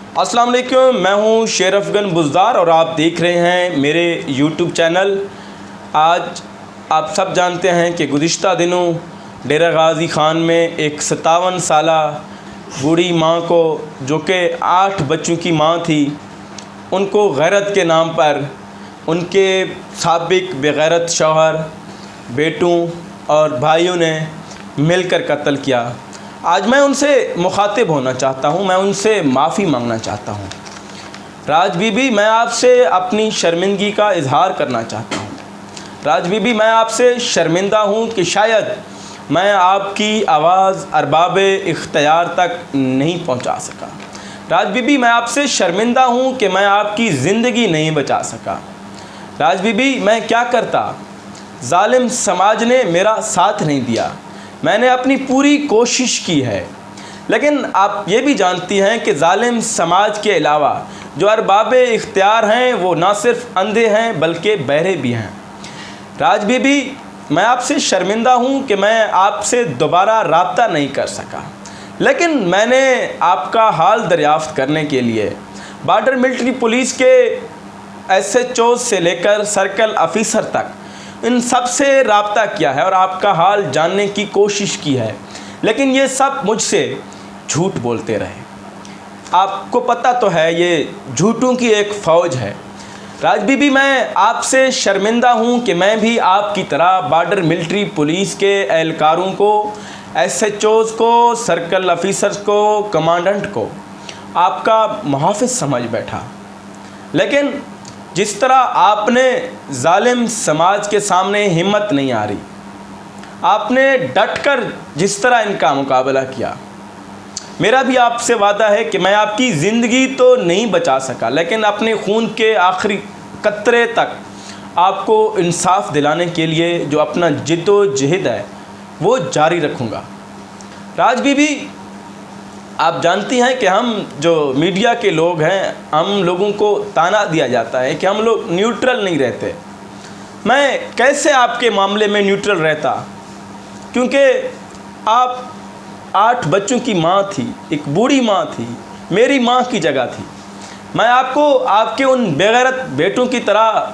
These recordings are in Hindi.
अस्सलाम वालेकुम, मैं हूं शेर अफगन बुज़दार और आप देख रहे हैं मेरे यूट्यूब चैनल। आज आप सब जानते हैं कि गुज़िश्ता दिनों डेरा गाज़ी ख़ान में एक 57 साला बूढ़ी माँ को, जो कि 8 बच्चों की माँ थी, उनको गैरत के नाम पर उनके साबिक बेगैरत शौहर, बेटों और भाइयों ने मिलकर कत्ल किया। आज मैं उनसे मुखातिब होना चाहता हूं, मैं उनसे माफ़ी मांगना चाहता हूं। राज बीबी, मैं आपसे अपनी शर्मिंदगी का इजहार करना चाहता हूं। राज बीबी, मैं आपसे शर्मिंदा हूं कि शायद मैं आपकी आवाज़ अरबाब इख्तियार तक नहीं पहुंचा सका। राज बीबी, मैं आपसे शर्मिंदा हूं कि मैं आपकी ज़िंदगी नहीं बचा सका। राज बीबी, मैं क्या करता, जालिम समाज ने मेरा साथ नहीं दिया। मैंने अपनी पूरी कोशिश की है, लेकिन आप ये भी जानती हैं कि जालिम समाज के अलावा जो अरबाब इख्तियार हैं वो ना सिर्फ अंधे हैं बल्कि बहरे भी हैं। राज बीबी, मैं आपसे शर्मिंदा हूँ कि मैं आपसे दोबारा रब्ता नहीं कर सका, लेकिन मैंने आपका हाल दरियाफ़्त करने के लिए बॉर्डर मिलिट्री पुलिस के SHO से लेकर सर्कल ऑफिसर तक इन सब से रब्ता किया है और आपका हाल जानने की कोशिश की है, लेकिन ये सब मुझसे झूठ बोलते रहे। आपको पता तो है ये झूठों की एक फ़ौज है। राज बीबी, मैं आपसे शर्मिंदा हूँ कि मैं भी आपकी तरह बॉर्डर मिलिट्री पुलिस के एहलकारों को, SHOs को, सर्कल ऑफिसर्स को, कमांडेंट को आपका मुहाफ़िज़ समझ बैठा, लेकिन जिस तरह आपने जालिम समाज के सामने हिम्मत नहीं आ रही, आपने डटकर जिस तरह इनका मुकाबला किया, मेरा भी आपसे वादा है कि मैं आपकी ज़िंदगी तो नहीं बचा सका, लेकिन अपने खून के आखिरी कतरे तक आपको इंसाफ दिलाने के लिए जो अपना जिद्दोजहद है वो जारी रखूँगा। राज बीबी, आप जानती हैं कि हम जो मीडिया के लोग हैं, हम लोगों को ताना दिया जाता है कि हम लोग न्यूट्रल नहीं रहते। मैं कैसे आपके मामले में न्यूट्रल रहता, क्योंकि आप 8 बच्चों की माँ थी, एक बूढ़ी माँ थी, मेरी माँ की जगह थी। मैं आपको आपके उन बेगैरत बेटों की तरह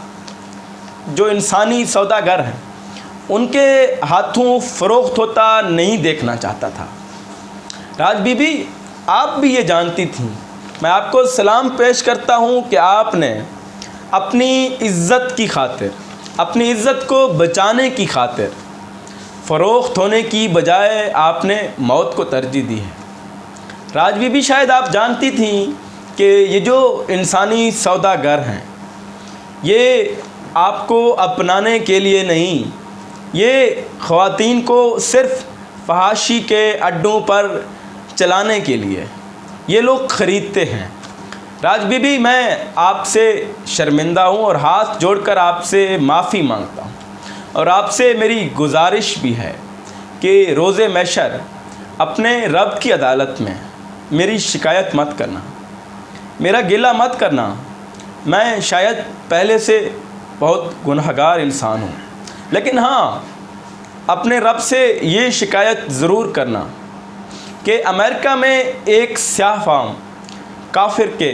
जो इंसानी सौदागर हैं उनके हाथों फ़रोख्त होता नहीं देखना चाहता था। राज बीबी, आप भी ये जानती थीं। मैं आपको सलाम पेश करता हूँ कि आपने अपनी इज़्ज़त की खातिर, अपनी इज़्ज़त को बचाने की खातिर फ़रोख्त होने की बजाय आपने मौत को तरजीह दी है। राज बीबी, शायद आप जानती थीं कि ये जो इंसानी सौदागर हैं ये आपको अपनाने के लिए नहीं, ये ख़वातीन को सिर्फ़ फहाशी के अड्डों पर चलाने के लिए ये लोग ख़रीदते हैं। राज बीबी, मैं आपसे शर्मिंदा हूँ और हाथ जोड़कर आपसे माफ़ी मांगता हूँ, और आपसे मेरी गुजारिश भी है कि रोज़े महशर अपने रब की अदालत में मेरी शिकायत मत करना, मेरा गिला मत करना। मैं शायद पहले से बहुत गुनहगार इंसान हूँ, लेकिन हाँ, अपने रब से ये शिकायत ज़रूर करना कि अमेरिका में एक स्याह फाम काफिर के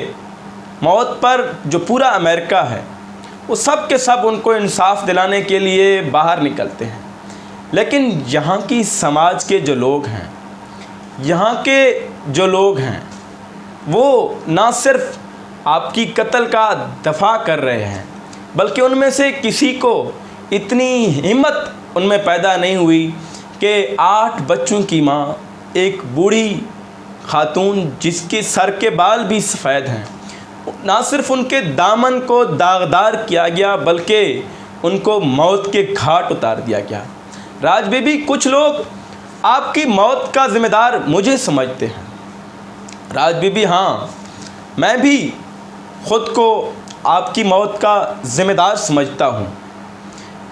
मौत पर जो पूरा अमेरिका है वो सब के सब उनको इंसाफ दिलाने के लिए बाहर निकलते हैं, लेकिन यहाँ की समाज के जो लोग हैं, यहाँ के जो लोग हैं वो ना सिर्फ आपकी कत्ल का दफ़ा कर रहे हैं, बल्कि उनमें से किसी को इतनी हिम्मत उनमें पैदा नहीं हुई कि 8 बच्चों की माँ, एक बूढ़ी खातून जिसके सर के बाल भी सफ़ेद हैं, ना सिर्फ उनके दामन को दागदार किया गया बल्कि उनको मौत के घाट उतार दिया गया। राज बीबी, कुछ लोग आपकी मौत का ज़िम्मेदार मुझे समझते हैं। राज बीबी, हाँ, मैं भी ख़ुद को आपकी मौत का ज़िम्मेदार समझता हूँ,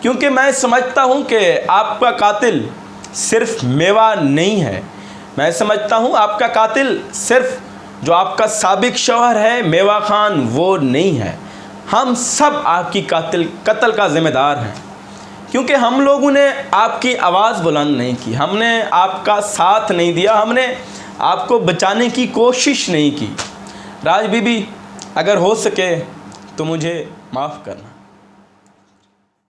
क्योंकि मैं समझता हूँ कि आपका कातिल सिर्फ मेवा नहीं है। मैं समझता हूँ आपका कातिल सिर्फ जो आपका साबिक शौहर है मेवा खान वो नहीं है। हम सब आपकी कत्ल का ज़िम्मेदार हैं, क्योंकि हम लोगों ने आपकी आवाज़ बुलंद नहीं की, हमने आपका साथ नहीं दिया, हमने आपको बचाने की कोशिश नहीं की। राज बीबी, अगर हो सके तो मुझे माफ़ करना।